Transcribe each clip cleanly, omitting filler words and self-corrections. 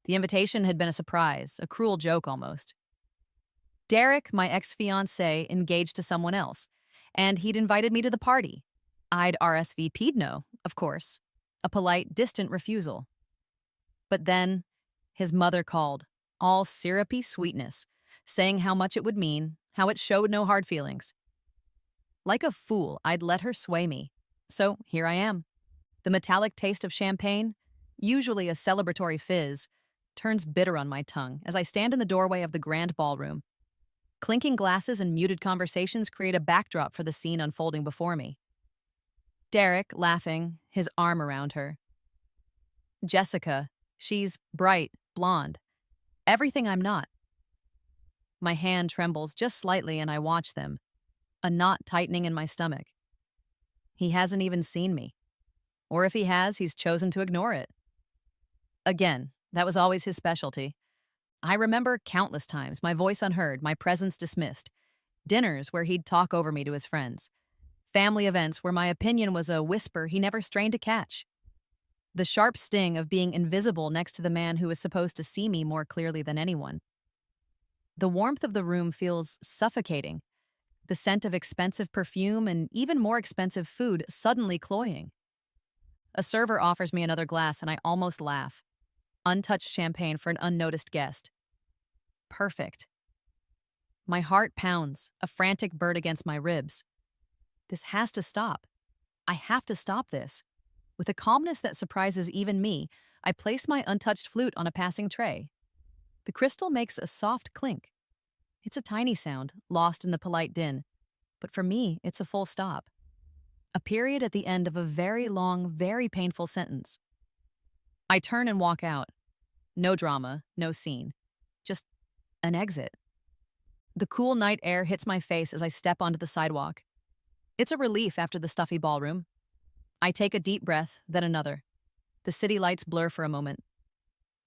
The invitation had been a surprise, a cruel joke almost. Derek, my ex-fiancé, engaged to someone else, and he'd invited me to the party. I'd RSVP'd no, of course. A polite, distant refusal. But then, his mother called, all syrupy sweetness, saying how much it would mean, how it showed no hard feelings. Like a fool, I'd let her sway me. So here I am. The metallic taste of champagne, usually a celebratory fizz, turns bitter on my tongue as I stand in the doorway of the grand ballroom. Clinking glasses and muted conversations create a backdrop for the scene unfolding before me. Derek, laughing, his arm around her. Jessica, she's bright, blonde. Everything I'm not. My hand trembles just slightly and I watch them, a knot tightening in my stomach. He hasn't even seen me. Or if he has, he's chosen to ignore it. Again, that was always his specialty. I remember countless times, my voice unheard, my presence dismissed. Dinners where he'd talk over me to his friends. Family events where my opinion was a whisper he never strained to catch. The sharp sting of being invisible next to the man who was supposed to see me more clearly than anyone. The warmth of the room feels suffocating. The scent of expensive perfume and even more expensive food suddenly cloying. A server offers me another glass and I almost laugh. Untouched champagne for an unnoticed guest. Perfect. My heart pounds, a frantic bird against my ribs. This has to stop. I have to stop this. With a calmness that surprises even me, I place my untouched flute on a passing tray. The crystal makes a soft clink. It's a tiny sound, lost in the polite din. But for me, it's a full stop. A period at the end of a very long, very painful sentence. I turn and walk out. No drama, no scene. Just an exit. The cool night air hits my face as I step onto the sidewalk. It's a relief after the stuffy ballroom. I take a deep breath, then another. The city lights blur for a moment.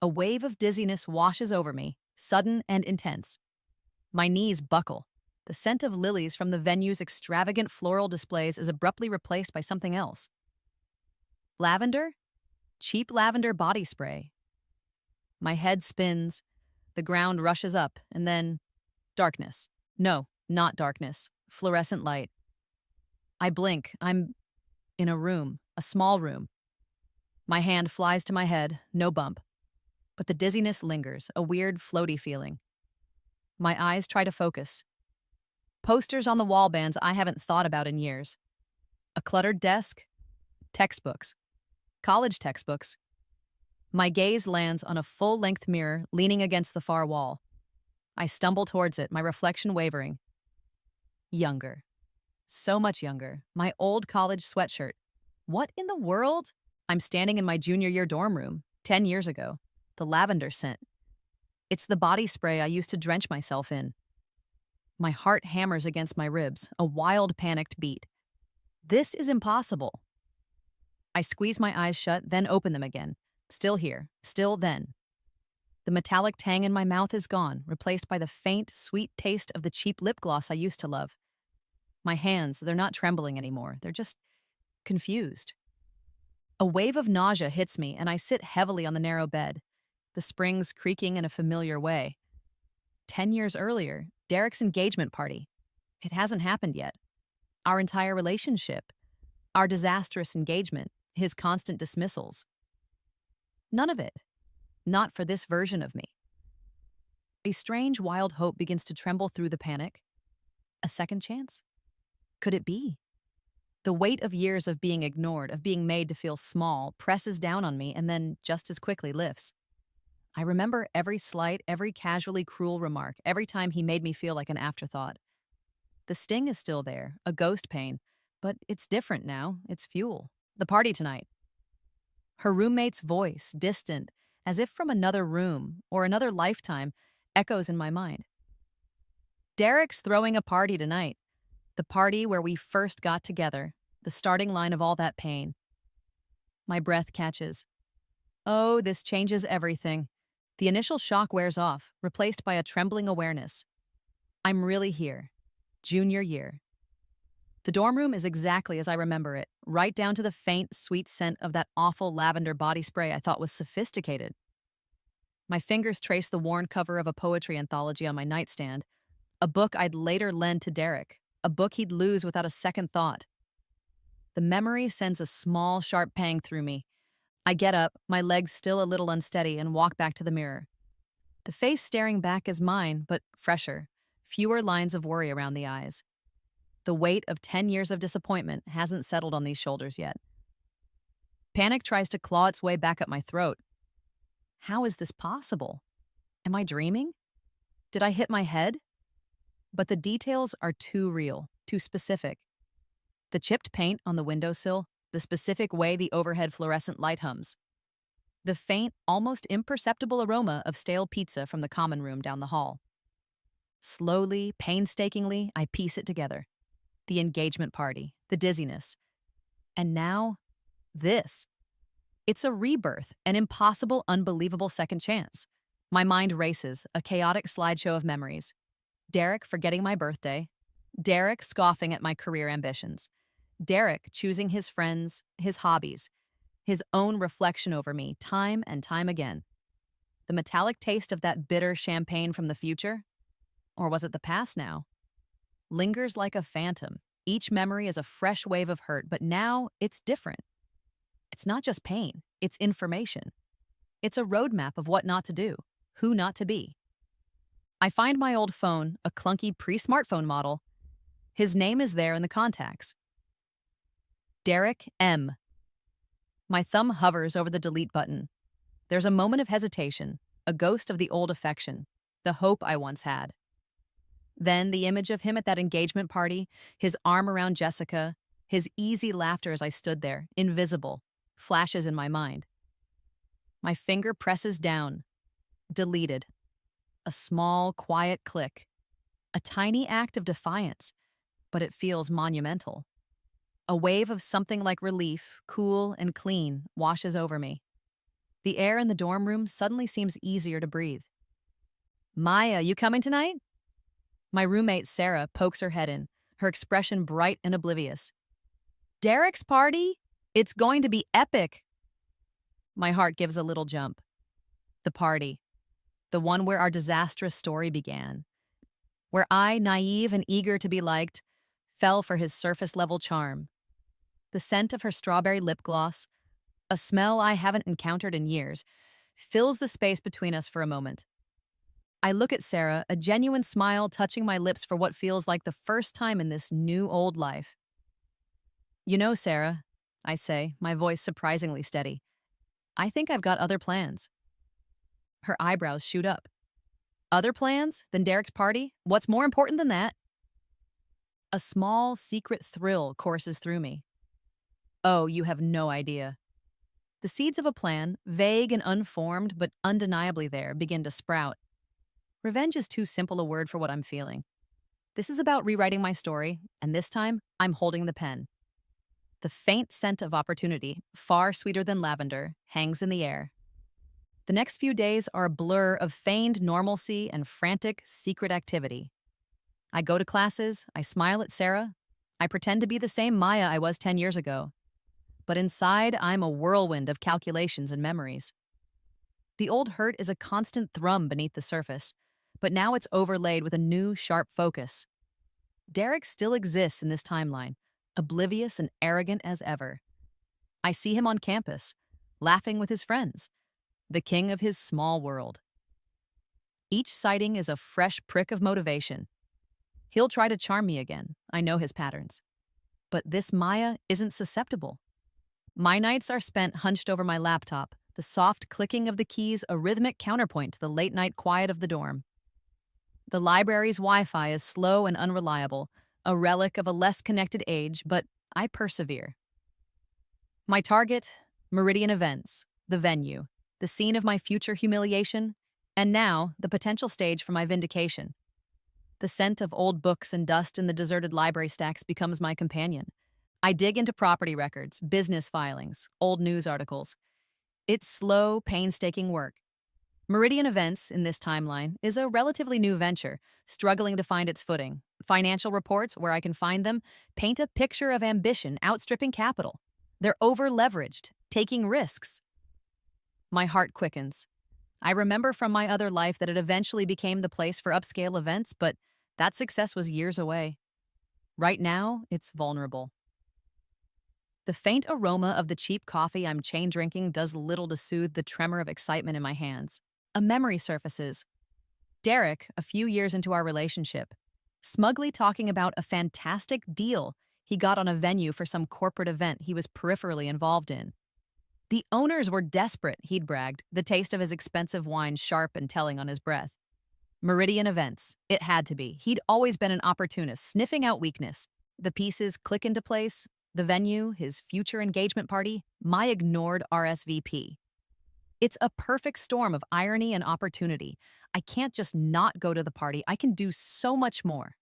A wave of dizziness washes over me, sudden and intense. My knees buckle. The scent of lilies from the venue's extravagant floral displays is abruptly replaced by something else. Lavender? Cheap lavender body spray. My head spins, the ground rushes up, and then darkness. No, not darkness. Fluorescent light. I blink. I'm in a room, a small room. My hand flies to my head, no bump. But the dizziness lingers, a weird, floaty feeling. My eyes try to focus. Posters on the wall bands I haven't thought about in years. A cluttered desk. Textbooks. College textbooks. My gaze lands on a full-length mirror leaning against the far wall. I stumble towards it, my reflection wavering. Younger. So much younger. My old college sweatshirt. What in the world? I'm standing in my junior year dorm room, 10 years ago. The lavender scent. It's the body spray I used to drench myself in. My heart hammers against my ribs, a wild, panicked beat. This is impossible. I squeeze my eyes shut, then open them again. Still here, still then. The metallic tang in my mouth is gone, replaced by the faint, sweet taste of the cheap lip gloss I used to love. My hands, they're not trembling anymore. They're just confused. A wave of nausea hits me, and I sit heavily on the narrow bed, the springs creaking in a familiar way. 10 years earlier, Derek's engagement party. It hasn't happened yet. Our entire relationship. Our disastrous engagement. His constant dismissals. None of it. Not for this version of me. A strange, wild hope begins to tremble through the panic. A second chance? Could it be? The weight of years of being ignored, of being made to feel small, presses down on me and then just as quickly lifts. I remember every slight, every casually cruel remark, every time he made me feel like an afterthought. The sting is still there, a ghost pain, but it's different now. It's fuel. The party tonight. Her roommate's voice, distant, as if from another room or another lifetime, echoes in my mind. Derek's throwing a party tonight. The party where we first got together, the starting line of all that pain. My breath catches. Oh, this changes everything. The initial shock wears off, replaced by a trembling awareness. I'm really here. Junior year. The dorm room is exactly as I remember it, right down to the faint, sweet scent of that awful lavender body spray I thought was sophisticated. My fingers trace the worn cover of a poetry anthology on my nightstand, a book I'd later lend to Derek, a book he'd lose without a second thought. The memory sends a small, sharp pang through me. I get up, my legs still a little unsteady, and walk back to the mirror. The face staring back is mine, but fresher, fewer lines of worry around the eyes. The weight of 10 years of disappointment hasn't settled on these shoulders yet. Panic tries to claw its way back up my throat. How is this possible? Am I dreaming? Did I hit my head? But the details are too real, too specific. The chipped paint on the windowsill, the specific way the overhead fluorescent light hums, the faint, almost imperceptible aroma of stale pizza from the common room down the hall. Slowly, painstakingly, I piece it together. The engagement party, the dizziness. And now, this. It's a rebirth, an impossible, unbelievable second chance. My mind races, a chaotic slideshow of memories. Derek forgetting my birthday. Derek scoffing at my career ambitions. Derek choosing his friends, his hobbies, his own reflection over me time and time again. The metallic taste of that bitter champagne from the future? Or was it the past now? Lingers like a phantom. Each memory is a fresh wave of hurt, but now it's different. It's not just pain, it's information. It's a roadmap of what not to do, who not to be. I find my old phone, a clunky pre-smartphone model. His name is there in the contacts. Derek M. My thumb hovers over the delete button. There's a moment of hesitation, a ghost of the old affection, the hope I once had. Then the image of him at that engagement party, his arm around Jessica, his easy laughter as I stood there, invisible, flashes in my mind. My finger presses down. Deleted. A small, quiet click. A tiny act of defiance, but it feels monumental. A wave of something like relief, cool and clean, washes over me. The air in the dorm room suddenly seems easier to breathe. Maya, you coming tonight? My roommate, Sarah, pokes her head in, her expression bright and oblivious. Derek's party? It's going to be epic. My heart gives a little jump. The party. The one where our disastrous story began. Where I, naive and eager to be liked, fell for his surface-level charm. The scent of her strawberry lip gloss, a smell I haven't encountered in years, fills the space between us for a moment. I look at Sarah, a genuine smile touching my lips for what feels like the first time in this new old life. You know, Sarah, I say, my voice surprisingly steady, I think I've got other plans. Her eyebrows shoot up. Other plans than Derek's party? What's more important than that? A small, secret thrill courses through me. Oh, you have no idea. The seeds of a plan, vague and unformed but undeniably there, begin to sprout. Revenge is too simple a word for what I'm feeling. This is about rewriting my story, and this time, I'm holding the pen. The faint scent of opportunity, far sweeter than lavender, hangs in the air. The next few days are a blur of feigned normalcy and frantic, secret activity. I go to classes, I smile at Sarah, I pretend to be the same Maya I was 10 years ago. But inside, I'm a whirlwind of calculations and memories. The old hurt is a constant thrum beneath the surface, but now it's overlaid with a new, sharp focus. Derek still exists in this timeline, oblivious and arrogant as ever. I see him on campus, laughing with his friends, the king of his small world. Each sighting is a fresh prick of motivation. He'll try to charm me again, I know his patterns. But this Maya isn't susceptible. My nights are spent hunched over my laptop, the soft clicking of the keys a rhythmic counterpoint to the late-night quiet of the dorm. The library's Wi-Fi is slow and unreliable, a relic of a less connected age, but I persevere. My target, Meridian Events, the venue, the scene of my future humiliation, and now the potential stage for my vindication. The scent of old books and dust in the deserted library stacks becomes my companion. I dig into property records, business filings, old news articles. It's slow, painstaking work. Meridian Events, in this timeline, is a relatively new venture, struggling to find its footing. Financial reports, where I can find them, paint a picture of ambition outstripping capital. They're over-leveraged, taking risks. My heart quickens. I remember from my other life that it eventually became the place for upscale events, but that success was years away. Right now, it's vulnerable. The faint aroma of the cheap coffee I'm chain drinking does little to soothe the tremor of excitement in my hands. A memory surfaces. Derek, a few years into our relationship, smugly talking about a fantastic deal he got on a venue for some corporate event he was peripherally involved in. The owners were desperate, he'd bragged, the taste of his expensive wine sharp and telling on his breath. Meridian events. It had to be. He'd always been an opportunist, sniffing out weakness. The pieces click into place. The venue, his future engagement party, my ignored RSVP. It's a perfect storm of irony and opportunity. I can't just not go to the party. I can do so much more.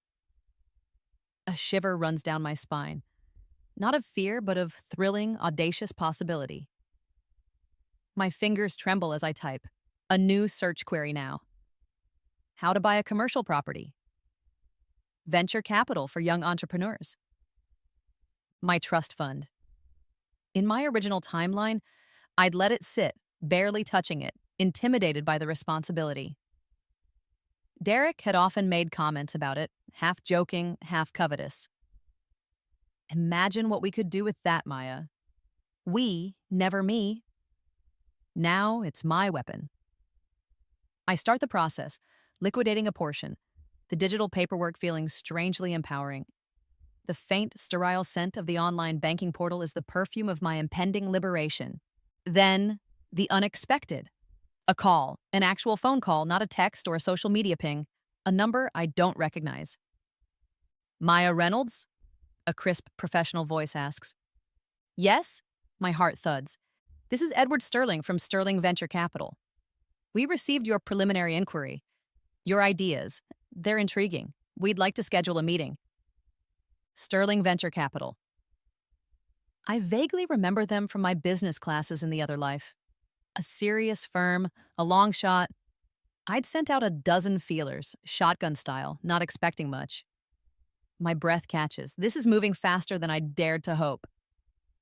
A shiver runs down my spine. Not of fear, but of thrilling, audacious possibility. My fingers tremble as I type. A new search query now. How to buy a commercial property. Venture capital for young entrepreneurs. My trust fund. In my original timeline, I'd let it sit, barely touching it, intimidated by the responsibility. Derek had often made comments about it, half joking, half covetous. Imagine what we could do with that, Maya. We, never me. Now it's my weapon. I start the process, liquidating a portion, the digital paperwork feeling strangely empowering. The faint, sterile scent of the online banking portal is the perfume of my impending liberation. Then, the unexpected. A call, an actual phone call, not a text or a social media ping, a number I don't recognize. Maya Reynolds? A crisp, professional voice asks. Yes? My heart thuds. This is Edward Sterling from Sterling Venture Capital. We received your preliminary inquiry. Your ideas. They're intriguing. We'd like to schedule a meeting. Sterling Venture Capital. I vaguely remember them from my business classes in the other life. A serious firm, a long shot. I'd sent out a dozen feelers, shotgun style, not expecting much. My breath catches. This is moving faster than I dared to hope.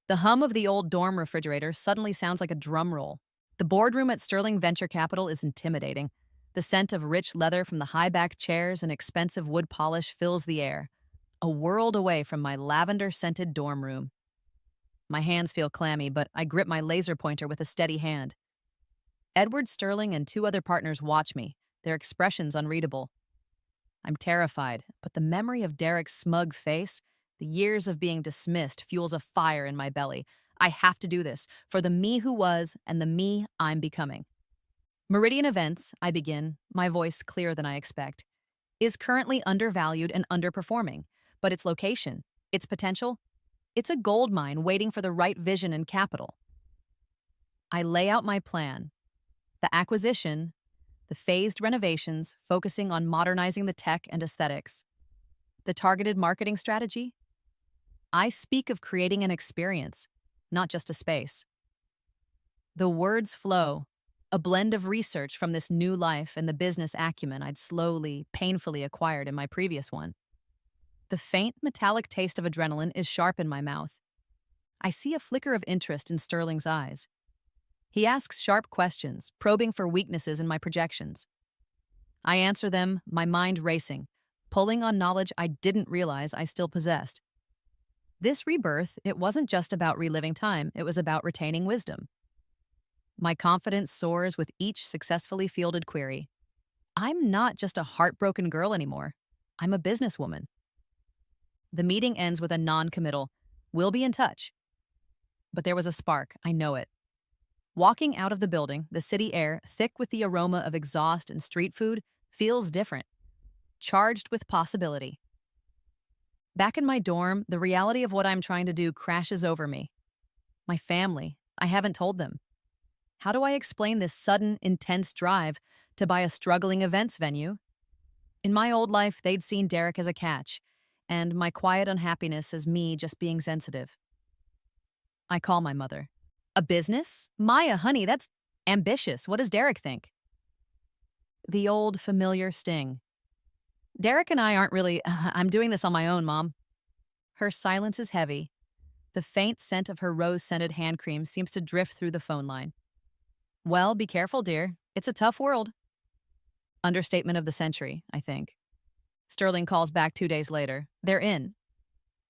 The hum of the old dorm refrigerator suddenly sounds like a drum roll. The boardroom at Sterling Venture Capital is intimidating. The scent of rich leather from the high-backed chairs and expensive wood polish fills the air, a world away from my lavender-scented dorm room. My hands feel clammy, but I grip my laser pointer with a steady hand. Edward Sterling and two other partners watch me, their expressions unreadable. I'm terrified, but the memory of Derek's smug face, the years of being dismissed, fuels a fire in my belly. I have to do this, for the me who was and the me I'm becoming. Meridian Events, I begin, my voice clearer than I expect, is currently undervalued and underperforming, but its location, its potential, it's a gold mine waiting for the right vision and capital. I lay out my plan. The acquisition, the phased renovations focusing on modernizing the tech and aesthetics, the targeted marketing strategy. I speak of creating an experience, not just a space. The words flow, a blend of research from this new life and the business acumen I'd slowly, painfully acquired in my previous one. The faint, metallic taste of adrenaline is sharp in my mouth. I see a flicker of interest in Sterling's eyes. He asks sharp questions, probing for weaknesses in my projections. I answer them, my mind racing, pulling on knowledge I didn't realize I still possessed. This rebirth, it wasn't just about reliving time, it was about retaining wisdom. My confidence soars with each successfully fielded query. I'm not just a heartbroken girl anymore. I'm a businesswoman. The meeting ends with a non-committal, "We'll be in touch." But there was a spark, I know it. Walking out of the building, the city air, thick with the aroma of exhaust and street food, feels different, charged with possibility. Back in my dorm, the reality of what I'm trying to do crashes over me. My family, I haven't told them. How do I explain this sudden, intense drive to buy a struggling events venue? In my old life, they'd seen Derek as a catch, and my quiet unhappiness as me just being sensitive. I call my mother. A business? Maya, honey, that's ambitious. What does Derek think? The old familiar sting. Derek and I aren't really, I'm doing this on my own, Mom. Her silence is heavy. The faint scent of her rose-scented hand cream seems to drift through the phone line. Well, be careful, dear. It's a tough world. Understatement of the century, I think. Sterling calls back 2 days later. They're in.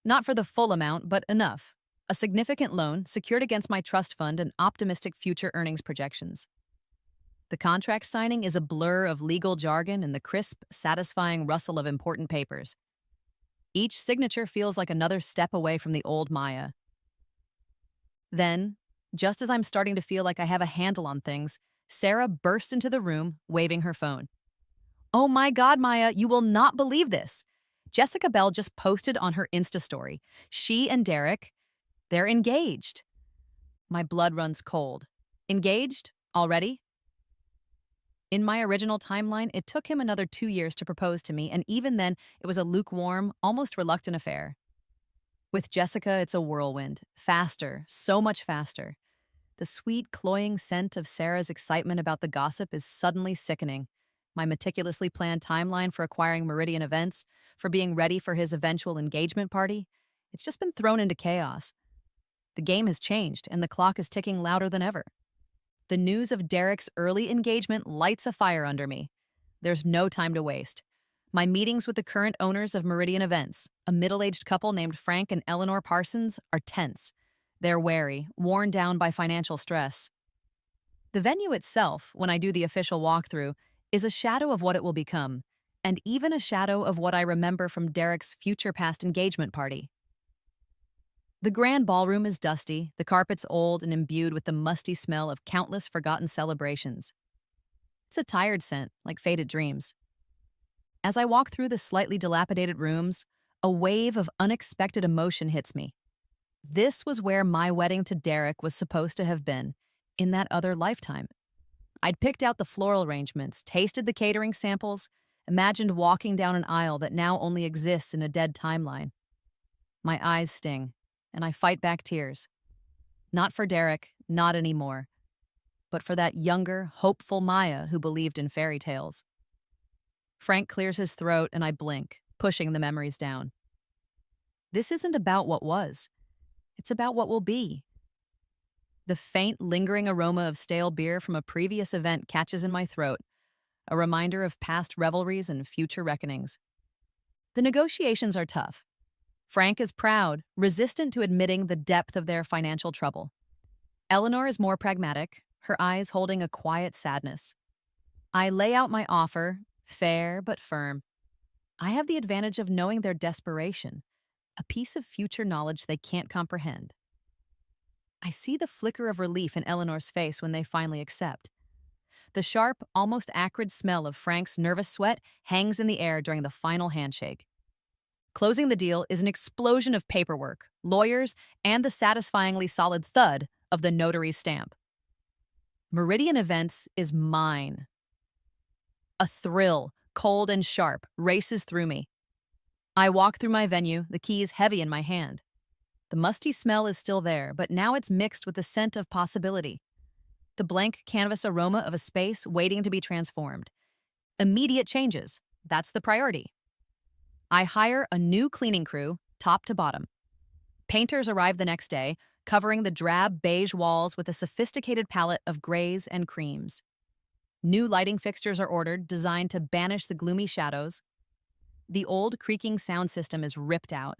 Not for the full amount, but enough. A significant loan secured against my trust fund and optimistic future earnings projections. The contract signing is a blur of legal jargon and the crisp, satisfying rustle of important papers. Each signature feels like another step away from the old Maya. Then, just as I'm starting to feel like I have a handle on things, Sarah bursts into the room, waving her phone. Oh my God, Maya, you will not believe this. Jessica Bell just posted on her Insta story. She and Derek, they're engaged. My blood runs cold. Engaged? Already? In my original timeline, it took him another 2 years to propose to me, and even then, it was a lukewarm, almost reluctant affair. With Jessica, it's a whirlwind. Faster, so much faster. The sweet, cloying scent of Sarah's excitement about the gossip is suddenly sickening. My meticulously planned timeline for acquiring Meridian events, for being ready for his eventual engagement party, it's just been thrown into chaos. The game has changed, and the clock is ticking louder than ever. The news of Derek's early engagement lights a fire under me. There's no time to waste. My meetings with the current owners of Meridian Events, a middle-aged couple named Frank and Eleanor Parsons, are tense. They're wary, worn down by financial stress. The venue itself, when I do the official walkthrough, is a shadow of what it will become, and even a shadow of what I remember from Derek's future past engagement party. The grand ballroom is dusty, the carpets old and imbued with the musty smell of countless forgotten celebrations. It's a tired scent, like faded dreams. As I walk through the slightly dilapidated rooms, a wave of unexpected emotion hits me. This was where my wedding to Derek was supposed to have been, in that other lifetime. I'd picked out the floral arrangements, tasted the catering samples, imagined walking down an aisle that now only exists in a dead timeline. My eyes sting, and I fight back tears. Not for Derek, not anymore, but for that younger, hopeful Maya who believed in fairy tales. Frank clears his throat, and I blink, pushing the memories down. This isn't about what was. It's about what will be. The faint, lingering aroma of stale beer from a previous event catches in my throat, a reminder of past revelries and future reckonings. The negotiations are tough. Frank is proud, resistant to admitting the depth of their financial trouble. Eleanor is more pragmatic, her eyes holding a quiet sadness. I lay out my offer, fair but firm. I have the advantage of knowing their desperation, a piece of future knowledge they can't comprehend. I see the flicker of relief in Eleanor's face when they finally accept. The sharp, almost acrid smell of Frank's nervous sweat hangs in the air during the final handshake. Closing the deal is an explosion of paperwork, lawyers, and the satisfyingly solid thud of the notary's stamp. Meridian Events is mine. A thrill, cold and sharp, races through me. I walk through my venue, the keys heavy in my hand. The musty smell is still there, but now it's mixed with the scent of possibility. The blank canvas aroma of a space waiting to be transformed. Immediate changes, that's the priority. I hire a new cleaning crew, top to bottom. Painters arrive the next day, covering the drab beige walls with a sophisticated palette of grays and creams. New lighting fixtures are ordered, designed to banish the gloomy shadows. The old creaking sound system is ripped out.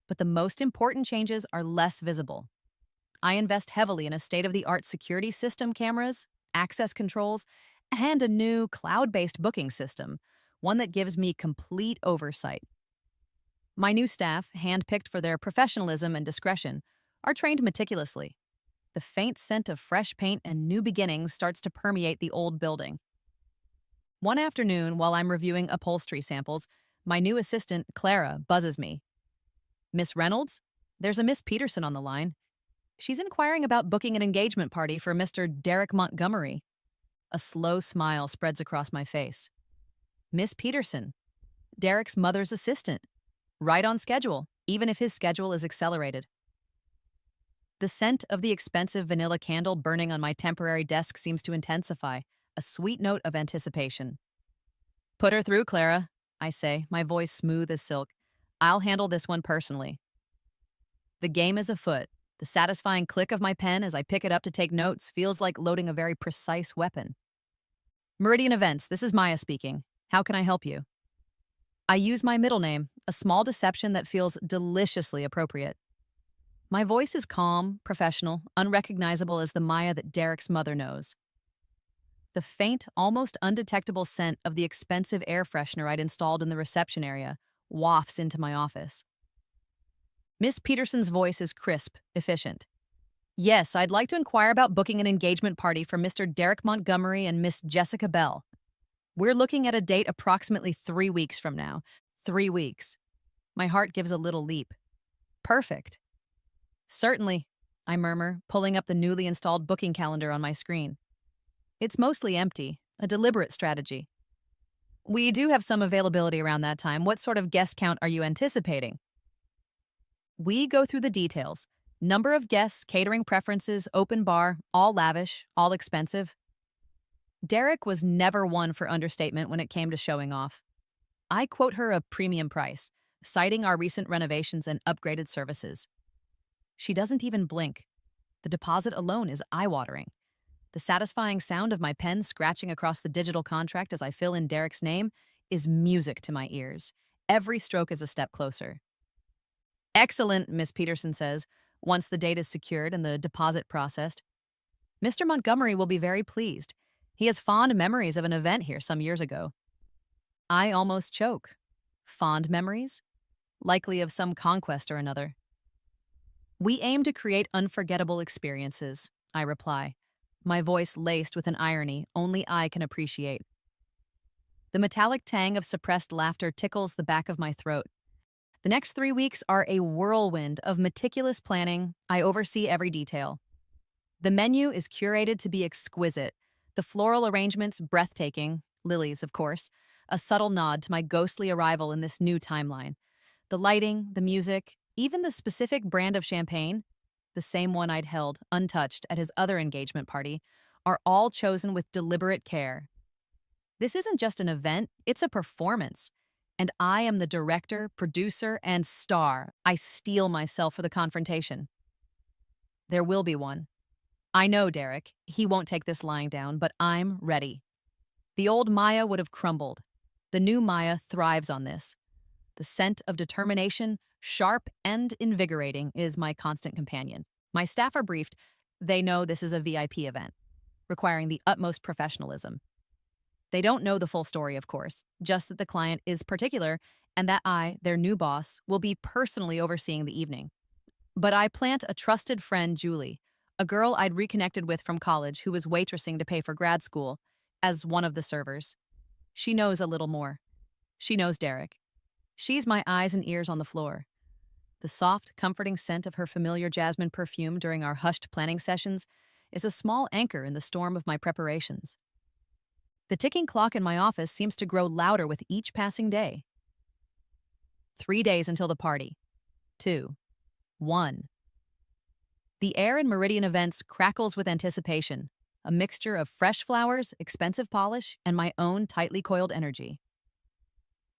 But the most important changes are less visible. I invest heavily in a state-of-the-art security system, cameras, access controls, and a new cloud-based booking system, one that gives me complete oversight. My new staff, handpicked for their professionalism and discretion, are trained meticulously. The faint scent of fresh paint and new beginnings starts to permeate the old building. One afternoon, while I'm reviewing upholstery samples, my new assistant, Clara, buzzes me. Miss Reynolds? There's a Miss Peterson on the line. She's inquiring about booking an engagement party for Mr. Derek Montgomery. A slow smile spreads across my face. Miss Peterson, Derek's mother's assistant. Right on schedule, even if his schedule is accelerated. The scent of the expensive vanilla candle burning on my temporary desk seems to intensify, a sweet note of anticipation. Put her through, Clara, I say, my voice smooth as silk. I'll handle this one personally. The game is afoot. The satisfying click of my pen as I pick it up to take notes feels like loading a very precise weapon. Meridian Events, this is Maya speaking. How can I help you? I use my middle name, a small deception that feels deliciously appropriate. My voice is calm, professional, unrecognizable as the Maya that Derek's mother knows. The faint, almost undetectable scent of the expensive air freshener I'd installed in the reception area wafts into my office. Miss Peterson's voice is crisp, efficient. Yes, I'd like to inquire about booking an engagement party for Mr. Derek Montgomery and Miss Jessica Bell. We're looking at a date approximately 3 weeks from now. 3 weeks. My heart gives a little leap. Perfect. Certainly, I murmur, pulling up the newly installed booking calendar on my screen. It's mostly empty, a deliberate strategy. We do have some availability around that time. What sort of guest count are you anticipating? We go through the details. Number of guests, catering preferences, open bar, all lavish, all expensive. Derek was never one for understatement when it came to showing off. I quote her a premium price, citing our recent renovations and upgraded services. She doesn't even blink. The deposit alone is eye-watering. The satisfying sound of my pen scratching across the digital contract as I fill in Derek's name is music to my ears. Every stroke is a step closer. Excellent, Miss Peterson says, once the date is secured and the deposit processed. Mr. Montgomery will be very pleased. He has fond memories of an event here some years ago. I almost choke. Fond memories? Likely of some conquest or another. We aim to create unforgettable experiences, I reply, my voice laced with an irony only I can appreciate. The metallic tang of suppressed laughter tickles the back of my throat. The next 3 weeks are a whirlwind of meticulous planning. I oversee every detail. The menu is curated to be exquisite, the floral arrangements breathtaking, lilies, of course, a subtle nod to my ghostly arrival in this new timeline. The lighting, the music, even the specific brand of champagne, the same one I'd held, untouched, at his other engagement party, are all chosen with deliberate care. This isn't just an event, it's a performance. And I am the director, producer, and star. I steel myself for the confrontation. There will be one. I know Derek. He won't take this lying down, but I'm ready. The old Maya would have crumbled. The new Maya thrives on this. The scent of determination, sharp and invigorating, is my constant companion. My staff are briefed. They know this is a VIP event, requiring the utmost professionalism. They don't know the full story, of course, just that the client is particular and that I, their new boss, will be personally overseeing the evening. But I plant a trusted friend, Julie, a girl I'd reconnected with from college who was waitressing to pay for grad school, as one of the servers. She knows a little more. She knows Derek. She's my eyes and ears on the floor. The soft, comforting scent of her familiar jasmine perfume during our hushed planning sessions is a small anchor in the storm of my preparations. The ticking clock in my office seems to grow louder with each passing day. 3 days until the party. 2. 1. The air in Meridian Events crackles with anticipation, a mixture of fresh flowers, expensive polish, and my own tightly coiled energy.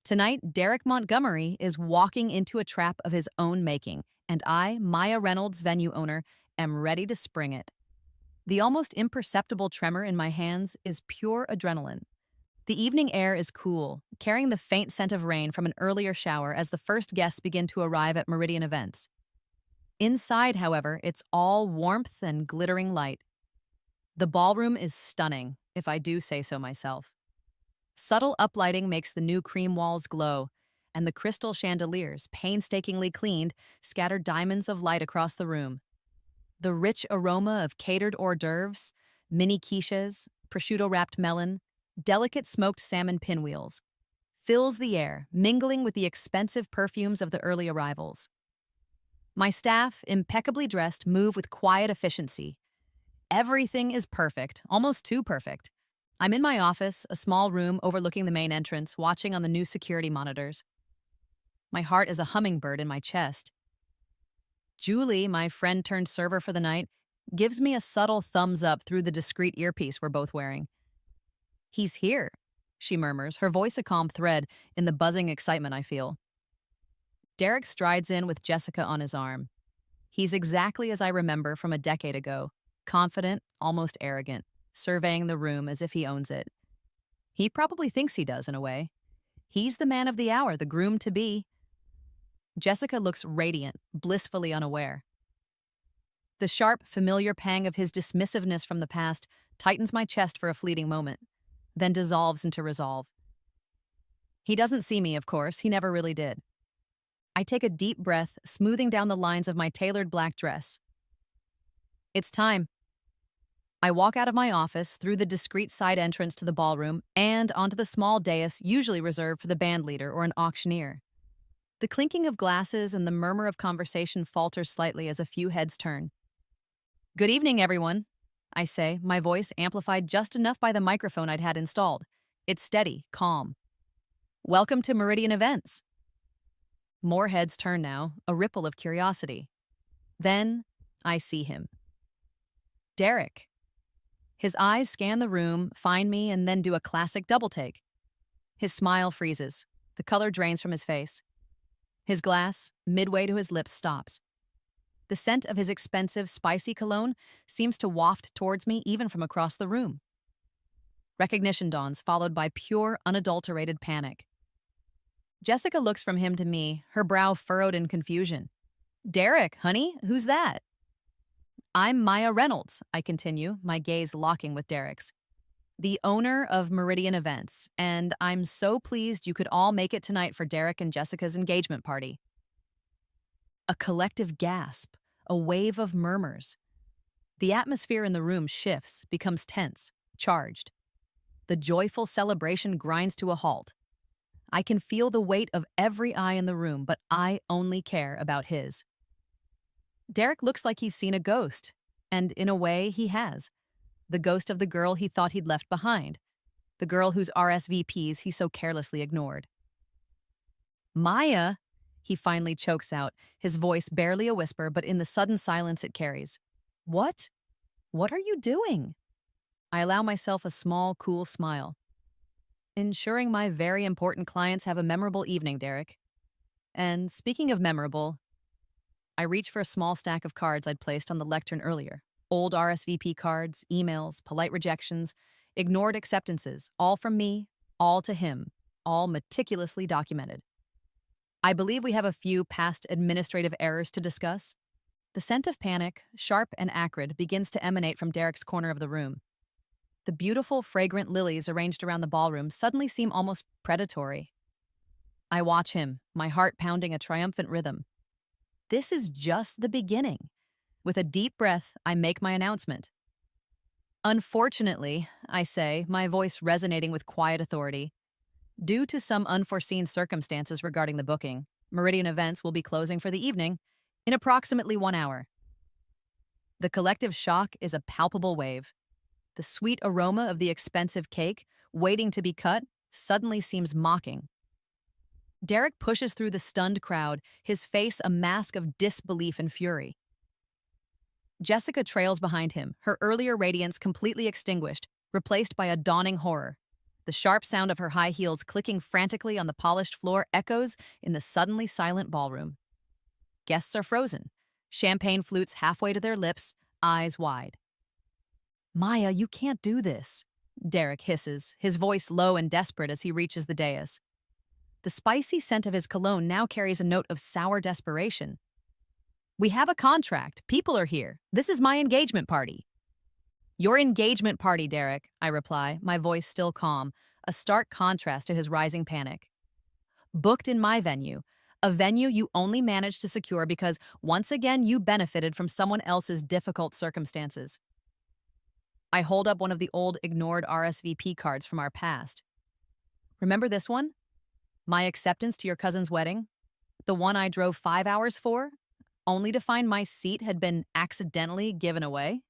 Tonight, Derek Montgomery is walking into a trap of his own making, and I, Maya Reynolds, venue owner, am ready to spring it. The almost imperceptible tremor in my hands is pure adrenaline. The evening air is cool, carrying the faint scent of rain from an earlier shower as the first guests begin to arrive at Meridian Events. Inside, however, it's all warmth and glittering light. The ballroom is stunning, if I do say so myself. Subtle uplighting makes the new cream walls glow, and the crystal chandeliers, painstakingly cleaned, scatter diamonds of light across the room. The rich aroma of catered hors d'oeuvres, mini quiches, prosciutto-wrapped melon, delicate smoked salmon pinwheels, fills the air, mingling with the expensive perfumes of the early arrivals. My staff, impeccably dressed, move with quiet efficiency. Everything is perfect, almost too perfect. I'm in my office, a small room overlooking the main entrance, watching on the new security monitors. My heart is a hummingbird in my chest. Julie, my friend-turned-server for the night, gives me a subtle thumbs up through the discreet earpiece we're both wearing. "He's here," she murmurs, her voice a calm thread in the buzzing excitement I feel. Derek strides in with Jessica on his arm. He's exactly as I remember from a decade ago, confident, almost arrogant, surveying the room as if he owns it. He probably thinks he does in a way. He's the man of the hour, the groom to be. Jessica looks radiant, blissfully unaware. The sharp, familiar pang of his dismissiveness from the past tightens my chest for a fleeting moment, then dissolves into resolve. He doesn't see me, of course, he never really did. I take a deep breath, smoothing down the lines of my tailored black dress. It's time. I walk out of my office, through the discreet side entrance to the ballroom, and onto the small dais usually reserved for the band leader or an auctioneer. The clinking of glasses and the murmur of conversation falters slightly as a few heads turn. Good evening, everyone, I say, my voice amplified just enough by the microphone I'd had installed. It's steady, calm. Welcome to Meridian Events. More heads turn now, a ripple of curiosity. Then I see him. Derek. His eyes scan the room, find me, and then do a classic double take. His smile freezes. The color drains from his face. His glass, midway to his lips, stops. The scent of his expensive, spicy cologne seems to waft towards me even from across the room. Recognition dawns, followed by pure, unadulterated panic. Jessica looks from him to me, her brow furrowed in confusion. Derek, honey, who's that? I'm Maya Reynolds, I continue, my gaze locking with Derek's. The owner of Meridian Events, and I'm so pleased you could all make it tonight for Derek and Jessica's engagement party. A collective gasp, a wave of murmurs. The atmosphere in the room shifts, becomes tense, charged. The joyful celebration grinds to a halt. I can feel the weight of every eye in the room, but I only care about his. Derek looks like he's seen a ghost, and in a way, he has. The ghost of the girl he thought he'd left behind, the girl whose RSVPs he so carelessly ignored. Maya, he finally chokes out, his voice barely a whisper, but in the sudden silence it carries. What? What are you doing? I allow myself a small, cool smile. Ensuring my very important clients have a memorable evening, Derek. And speaking of memorable, I reach for a small stack of cards I'd placed on the lectern earlier. Old RSVP cards, emails, polite rejections, ignored acceptances, all from me, all to him, all meticulously documented. I believe we have a few past administrative errors to discuss. The scent of panic, sharp and acrid, begins to emanate from Derek's corner of the room. The beautiful, fragrant lilies arranged around the ballroom suddenly seem almost predatory. I watch him, my heart pounding a triumphant rhythm. This is just the beginning. With a deep breath, I make my announcement. Unfortunately, I say, my voice resonating with quiet authority, due to some unforeseen circumstances regarding the booking, Meridian Events will be closing for the evening in approximately 1 hour. The collective shock is a palpable wave. The sweet aroma of the expensive cake, waiting to be cut, suddenly seems mocking. Derek pushes through the stunned crowd, his face a mask of disbelief and fury. Jessica trails behind him, her earlier radiance completely extinguished, replaced by a dawning horror. The sharp sound of her high heels clicking frantically on the polished floor echoes in the suddenly silent ballroom. Guests are frozen, champagne flutes halfway to their lips, eyes wide. Maya, you can't do this, Derek hisses, his voice low and desperate as he reaches the dais. The spicy scent of his cologne now carries a note of sour desperation. We have a contract. People are here. This is my engagement party. Your engagement party, Derek, I reply, my voice still calm, a stark contrast to his rising panic. Booked in my venue, a venue you only managed to secure because once again you benefited from someone else's difficult circumstances. I hold up one of the old ignored RSVP cards from our past. Remember this one? My acceptance to your cousin's wedding? The one I drove 5 hours for, only to find my seat had been accidentally given away?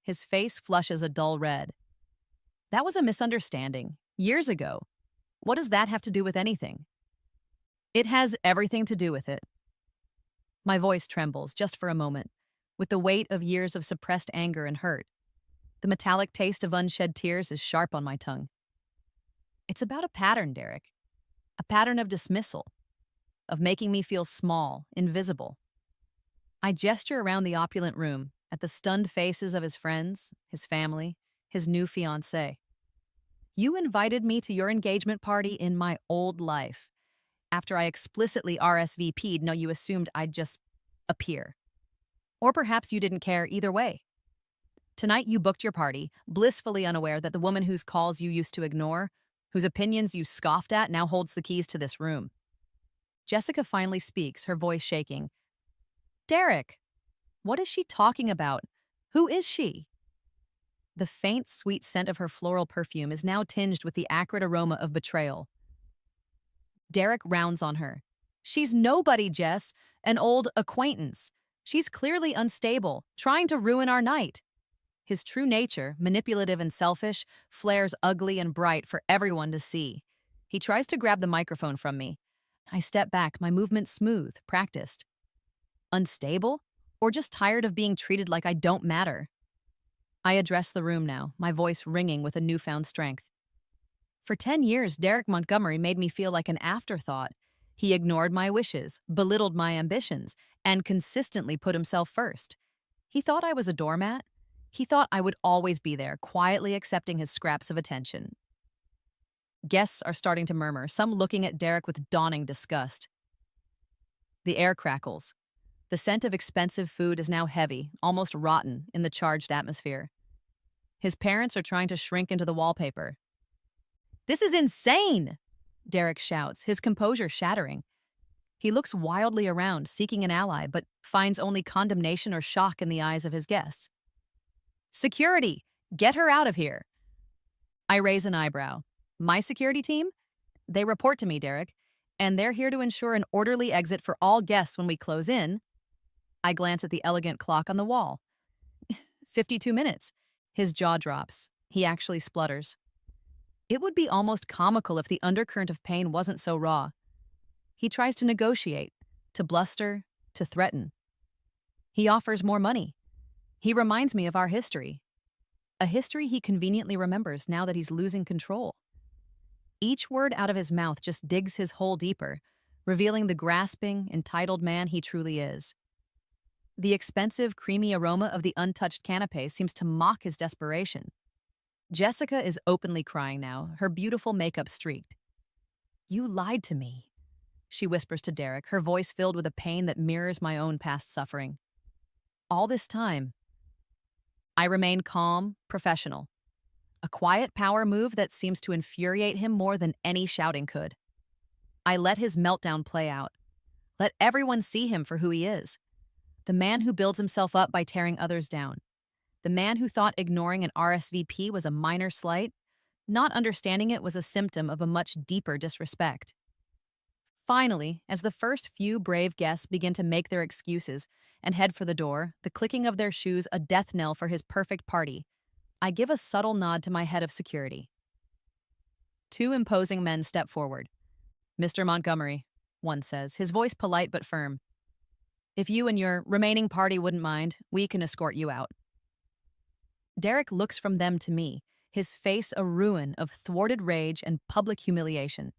His face flushes a dull red. That was a misunderstanding, years ago. What does that have to do with anything? It has everything to do with it. My voice trembles just for a moment, with the weight of years of suppressed anger and hurt. The metallic taste of unshed tears is sharp on my tongue. It's about a pattern, Derek. A pattern of dismissal, of making me feel small, invisible. I gesture around the opulent room, at the stunned faces of his friends, his family, his new fiancée. You invited me to your engagement party in my old life. After I explicitly RSVP'd, no, you assumed I'd just appear. Or perhaps you didn't care either way. Tonight you booked your party, blissfully unaware that the woman whose calls you used to ignore, whose opinions you scoffed at, now holds the keys to this room. Jessica finally speaks, her voice shaking. Derek, what is she talking about? Who is she? The faint, sweet scent of her floral perfume is now tinged with the acrid aroma of betrayal. Derek rounds on her. She's nobody, Jess, an old acquaintance. She's clearly unstable, trying to ruin our night. His true nature, manipulative and selfish, flares ugly and bright for everyone to see. He tries to grab the microphone from me. I step back, my movement smooth, practiced. Unstable? Or just tired of being treated like I don't matter? I address the room now, my voice ringing with a newfound strength. For 10 years, Derek Montgomery made me feel like an afterthought. He ignored my wishes, belittled my ambitions, and consistently put himself first. He thought I was a doormat. He thought I would always be there, quietly accepting his scraps of attention. Guests are starting to murmur, some looking at Derek with dawning disgust. The air crackles. The scent of expensive food is now heavy, almost rotten, in the charged atmosphere. His parents are trying to shrink into the wallpaper. This is insane! Derek shouts, his composure shattering. He looks wildly around, seeking an ally, but finds only condemnation or shock in the eyes of his guests. Security! Get her out of here! I raise an eyebrow. My security team? They report to me, Derek, and they're here to ensure an orderly exit for all guests when we close in. I glance at the elegant clock on the wall. 52 minutes. His jaw drops. He actually splutters. It would be almost comical if the undercurrent of pain wasn't so raw. He tries to negotiate, to bluster, to threaten. He offers more money. He reminds me of our history. A history he conveniently remembers now that he's losing control. Each word out of his mouth just digs his hole deeper, revealing the grasping, entitled man he truly is. The expensive, creamy aroma of the untouched canapé seems to mock his desperation. Jessica is openly crying now, her beautiful makeup streaked. You lied to me, she whispers to Derek, her voice filled with a pain that mirrors my own past suffering. All this time, I remain calm, professional. A quiet power move that seems to infuriate him more than any shouting could. I let his meltdown play out. Let everyone see him for who he is. The man who builds himself up by tearing others down. The man who thought ignoring an RSVP was a minor slight, not understanding it was a symptom of a much deeper disrespect. Finally, as the first few brave guests begin to make their excuses and head for the door, the clicking of their shoes a death knell for his perfect party, I give a subtle nod to my head of security. Two imposing men step forward. Mr. Montgomery, one says, his voice polite but firm. If you and your remaining party wouldn't mind, we can escort you out. Derek looks from them to me, his face a ruin of thwarted rage and public humiliation.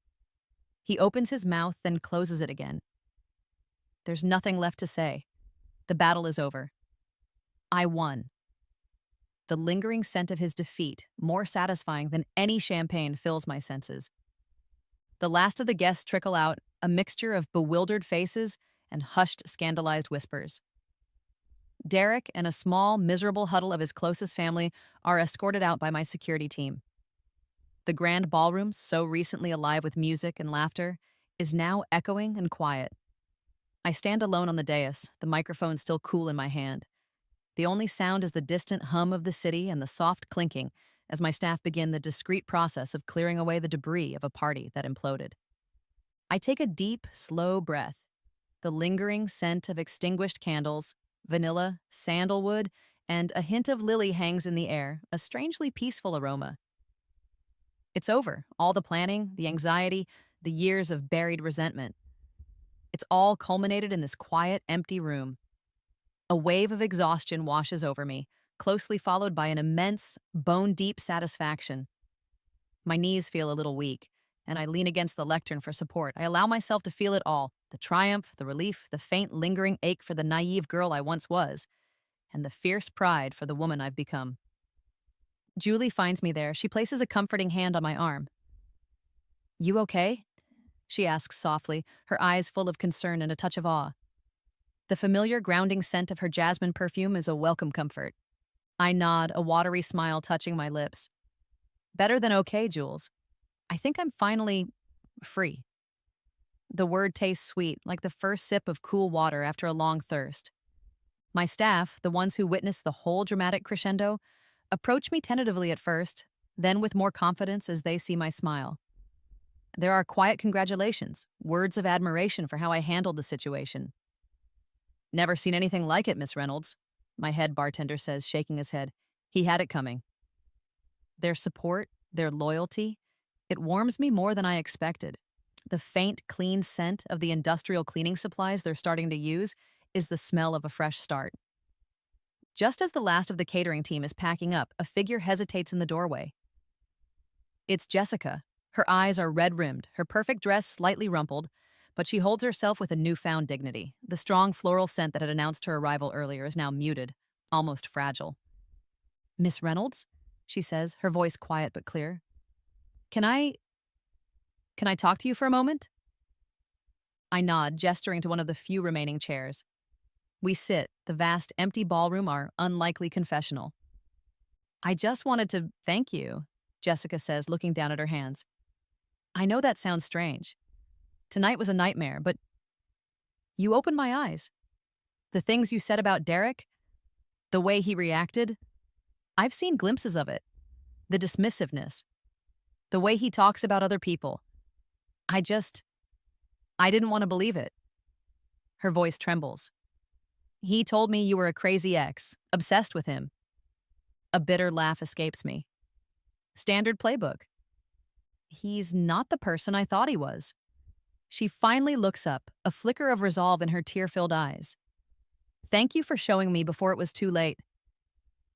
He opens his mouth, then closes it again. There's nothing left to say. The battle is over. I won. The lingering scent of his defeat, more satisfying than any champagne, fills my senses. The last of the guests trickle out, a mixture of bewildered faces and hushed, scandalized whispers. Derek and a small, miserable huddle of his closest family are escorted out by my security team. The grand ballroom, so recently alive with music and laughter, is now echoing and quiet. I stand alone on the dais, the microphone still cool in my hand. The only sound is the distant hum of the city and the soft clinking as my staff begin the discreet process of clearing away the debris of a party that imploded. I take a deep, slow breath. The lingering scent of extinguished candles, vanilla, sandalwood, and a hint of lily hangs in the air, a strangely peaceful aroma. It's over, all the planning, the anxiety, the years of buried resentment. It's all culminated in this quiet, empty room. A wave of exhaustion washes over me, closely followed by an immense, bone-deep satisfaction. My knees feel a little weak, and I lean against the lectern for support. I allow myself to feel it all, the triumph, the relief, the faint, lingering ache for the naive girl I once was, and the fierce pride for the woman I've become. Julie finds me there. She places a comforting hand on my arm. You okay? She asks softly, her eyes full of concern and a touch of awe. The familiar grounding scent of her jasmine perfume is a welcome comfort. I nod, a watery smile touching my lips. Better than okay, Jules. I think I'm finally free. The word tastes sweet, like the first sip of cool water after a long thirst. My staff, the ones who witnessed the whole dramatic crescendo, approach me tentatively at first, then with more confidence as they see my smile. There are quiet congratulations, words of admiration for how I handled the situation. Never seen anything like it, Miss Reynolds, my head bartender says, shaking his head. He had it coming. Their support, their loyalty, it warms me more than I expected. The faint, clean scent of the industrial cleaning supplies they're starting to use is the smell of a fresh start. Just as the last of the catering team is packing up, a figure hesitates in the doorway. It's Jessica. Her eyes are red-rimmed, her perfect dress slightly rumpled, but she holds herself with a newfound dignity. The strong floral scent that had announced her arrival earlier is now muted, almost fragile. Miss Reynolds? She says, her voice quiet but clear. Can I talk to you for a moment? I nod, gesturing to one of the few remaining chairs. We sit, the vast, empty ballroom, our unlikely confessional. I just wanted to thank you, Jessica says, looking down at her hands. I know that sounds strange. Tonight was a nightmare, but you opened my eyes. The things you said about Derek, the way he reacted, I've seen glimpses of it. The dismissiveness, the way he talks about other people. I didn't want to believe it. Her voice trembles. He told me you were a crazy ex, obsessed with him. A bitter laugh escapes me. Standard playbook. He's not the person I thought he was. She finally looks up, a flicker of resolve in her tear-filled eyes. Thank you for showing me before it was too late.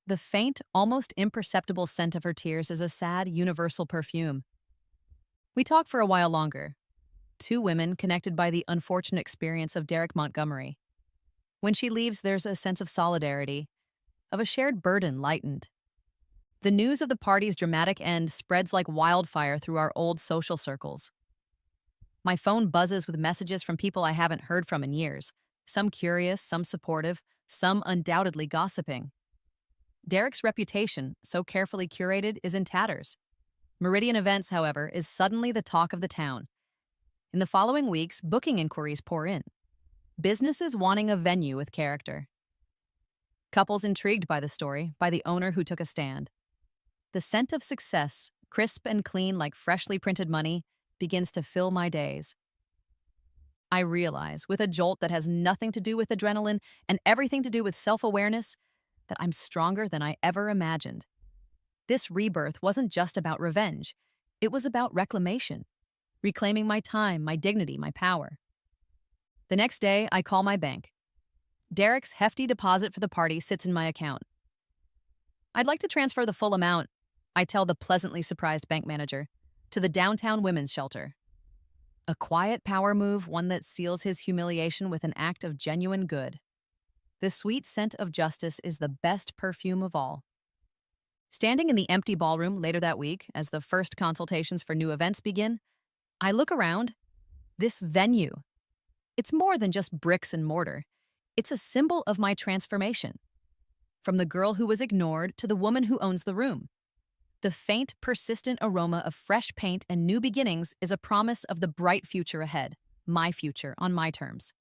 The faint, almost imperceptible scent of her tears is a sad, universal perfume. We talk for a while longer. Two women connected by the unfortunate experience of Derek Montgomery. When she leaves, there's a sense of solidarity, of a shared burden lightened. The news of the party's dramatic end spreads like wildfire through our old social circles. My phone buzzes with messages from people I haven't heard from in years, some curious, some supportive, some undoubtedly gossiping. Derek's reputation, so carefully curated, is in tatters. Meridian Events, however, is suddenly the talk of the town. In the following weeks, booking inquiries pour in. Businesses wanting a venue with character. Couples intrigued by the story, by the owner who took a stand. The scent of success, crisp and clean like freshly printed money, begins to fill my days. I realize, with a jolt that has nothing to do with adrenaline and everything to do with self-awareness, that I'm stronger than I ever imagined. This rebirth wasn't just about revenge. It was about reclamation, reclaiming my time, my dignity, my power. The next day, I call my bank. Derek's hefty deposit for the party sits in my account. I'd like to transfer the full amount, I tell the pleasantly surprised bank manager, to the downtown women's shelter. A quiet power move, one that seals his humiliation with an act of genuine good. The sweet scent of justice is the best perfume of all. Standing in the empty ballroom later that week, as the first consultations for new events begin, I look around. This venue. It's more than just bricks and mortar. It's a symbol of my transformation. From the girl who was ignored to the woman who owns the room. The faint, persistent aroma of fresh paint and new beginnings is a promise of the bright future ahead, my future on my terms.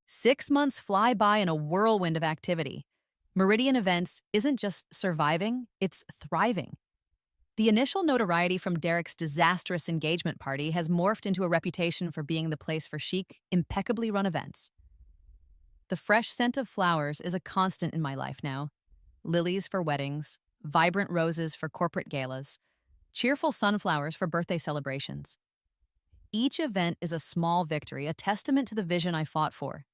6 months fly by in a whirlwind of activity. Meridian Events isn't just surviving, it's thriving. The initial notoriety from Derek's disastrous engagement party has morphed into a reputation for being the place for chic, impeccably run events. The fresh scent of flowers is a constant in my life now. Lilies for weddings, vibrant roses for corporate galas, cheerful sunflowers for birthday celebrations. Each event is a small victory, a testament to the vision I fought for.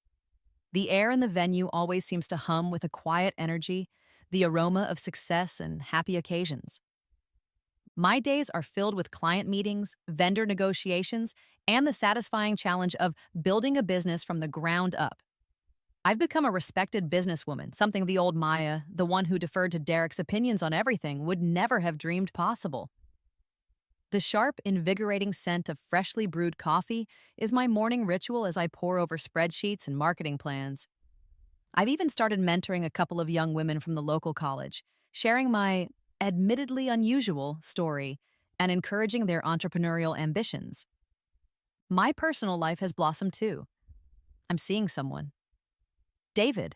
The air in the venue always seems to hum with a quiet energy, the aroma of success and happy occasions. My days are filled with client meetings, vendor negotiations, and the satisfying challenge of building a business from the ground up. I've become a respected businesswoman, something the old Maya, the one who deferred to Derek's opinions on everything, would never have dreamed possible. The sharp, invigorating scent of freshly brewed coffee is my morning ritual as I pore over spreadsheets and marketing plans. I've even started mentoring a couple of young women from the local college, sharing my admittedly unusual story and encouraging their entrepreneurial ambitions. My personal life has blossomed too. I'm seeing someone. David.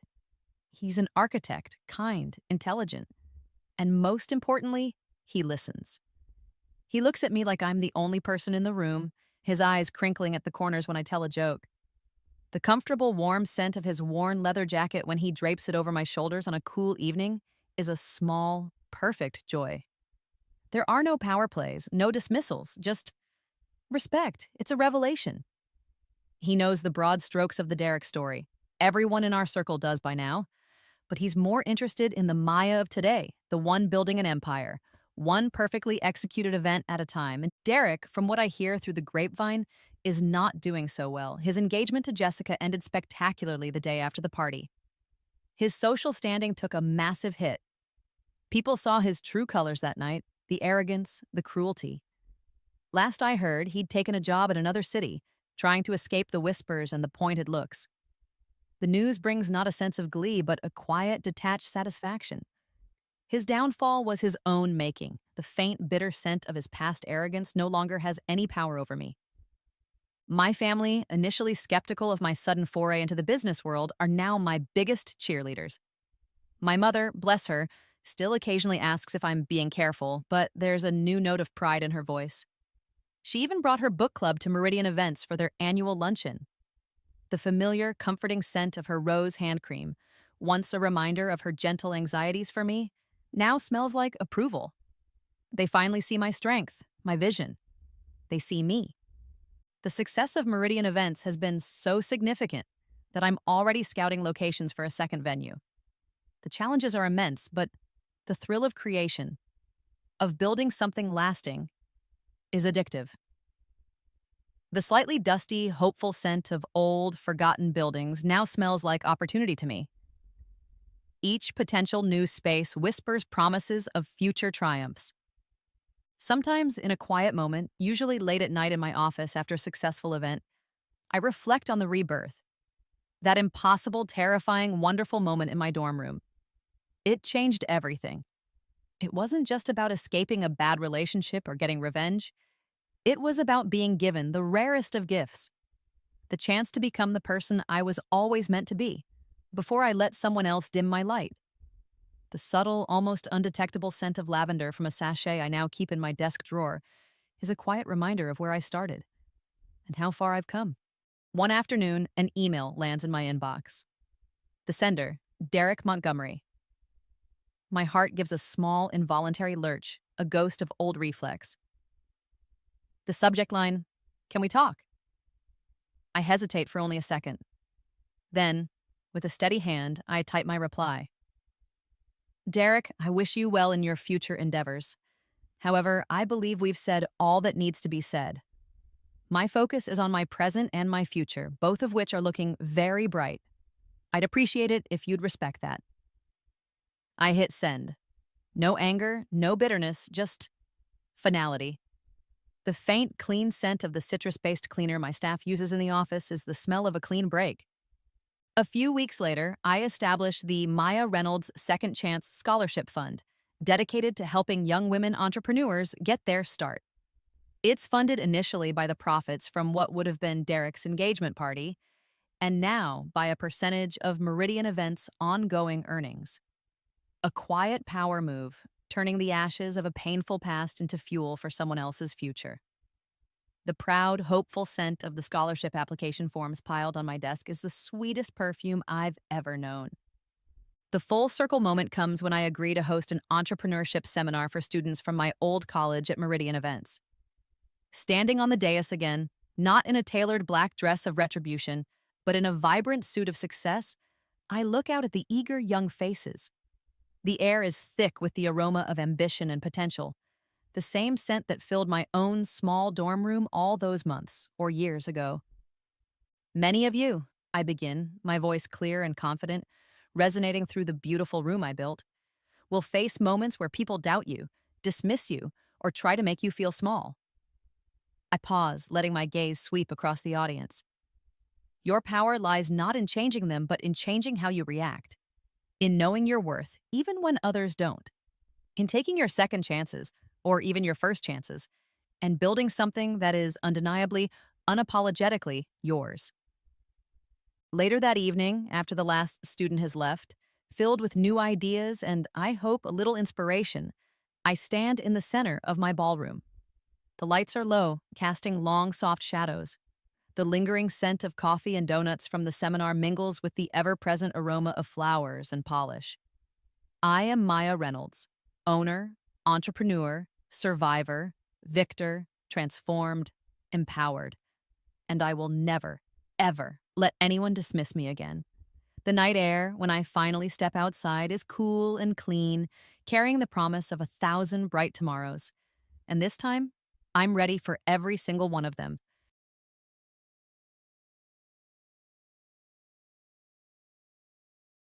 He's an architect, kind, intelligent, and most importantly, he listens. He looks at me like I'm the only person in the room, his eyes crinkling at the corners when I tell a joke. The comfortable, warm scent of his worn leather jacket when he drapes it over my shoulders on a cool evening is a small, perfect joy. There are no power plays, no dismissals, just respect. It's a revelation. He knows the broad strokes of the Derek story. Everyone in our circle does by now. But he's more interested in the Maya of today, the one building an empire, one perfectly executed event at a time. And Derek, from what I hear through the grapevine, is not doing so well. His engagement to Jessica ended spectacularly the day after the party. His social standing took a massive hit. People saw his true colors that night, the arrogance, the cruelty. Last I heard, he'd taken a job at another city, trying to escape the whispers and the pointed looks. The news brings not a sense of glee, but a quiet, detached satisfaction. His downfall was his own making. The faint, bitter scent of his past arrogance no longer has any power over me. My family, initially skeptical of my sudden foray into the business world, are now my biggest cheerleaders. My mother, bless her, still occasionally asks if I'm being careful, but there's a new note of pride in her voice. She even brought her book club to Meridian Events for their annual luncheon. The familiar, comforting scent of her rose hand cream, once a reminder of her gentle anxieties for me, now smells like approval. They finally see my strength, my vision. They see me. The success of Meridian Events has been so significant that I'm already scouting locations for a second venue. The challenges are immense, but the thrill of creation, of building something lasting, is addictive. The slightly dusty, hopeful scent of old, forgotten buildings now smells like opportunity to me. Each potential new space whispers promises of future triumphs. Sometimes, in a quiet moment, usually late at night in my office after a successful event, I reflect on the rebirth. That impossible, terrifying, wonderful moment in my dorm room. It changed everything. It wasn't just about escaping a bad relationship or getting revenge. It was about being given the rarest of gifts, the chance to become the person I was always meant to be, before I let someone else dim my light. The subtle, almost undetectable scent of lavender from a sachet I now keep in my desk drawer is a quiet reminder of where I started and how far I've come. One afternoon, an email lands in my inbox. The sender, Derek Montgomery. My heart gives a small, involuntary lurch, a ghost of old reflex. The subject line, "Can we talk?" I hesitate for only a second. Then, with a steady hand, I type my reply. Derek, I wish you well in your future endeavors. However, I believe we've said all that needs to be said. My focus is on my present and my future, both of which are looking very bright. I'd appreciate it if you'd respect that. I hit send. No anger, no bitterness, just finality. The faint, clean scent of the citrus-based cleaner my staff uses in the office is the smell of a clean break. A few weeks later, I established the Maya Reynolds Second Chance Scholarship Fund, dedicated to helping young women entrepreneurs get their start. It's funded initially by the profits from what would have been Derek's engagement party, and now by a percentage of Meridian Events' ongoing earnings. A quiet power move, turning the ashes of a painful past into fuel for someone else's future. The proud, hopeful scent of the scholarship application forms piled on my desk is the sweetest perfume I've ever known. The full circle moment comes when I agree to host an entrepreneurship seminar for students from my old college at Meridian Events. Standing on the dais again, not in a tailored black dress of retribution, but in a vibrant suit of success, I look out at the eager young faces. The air is thick with the aroma of ambition and potential, the same scent that filled my own small dorm room all those months or years ago. Many of you, I begin, my voice clear and confident, resonating through the beautiful room I built. Will face moments where people doubt you, dismiss you, or try to make you feel small. I pause, letting my gaze sweep across the audience. Your power lies not in changing them, but in changing how you react. In knowing your worth, even when others don't. In taking your second chances, or even your first chances, and building something that is undeniably, unapologetically yours. Later that evening, after the last student has left, filled with new ideas and, I hope, a little inspiration, I stand in the center of my ballroom. The lights are low, casting long, soft shadows. The lingering scent of coffee and donuts from the seminar mingles with the ever-present aroma of flowers and polish. I am Maya Reynolds, owner, entrepreneur, survivor, victor, transformed, empowered. And I will never, ever let anyone dismiss me again. The night air, when I finally step outside, is cool and clean, carrying the promise of 1,000 bright tomorrows. And this time, I'm ready for every single one of them.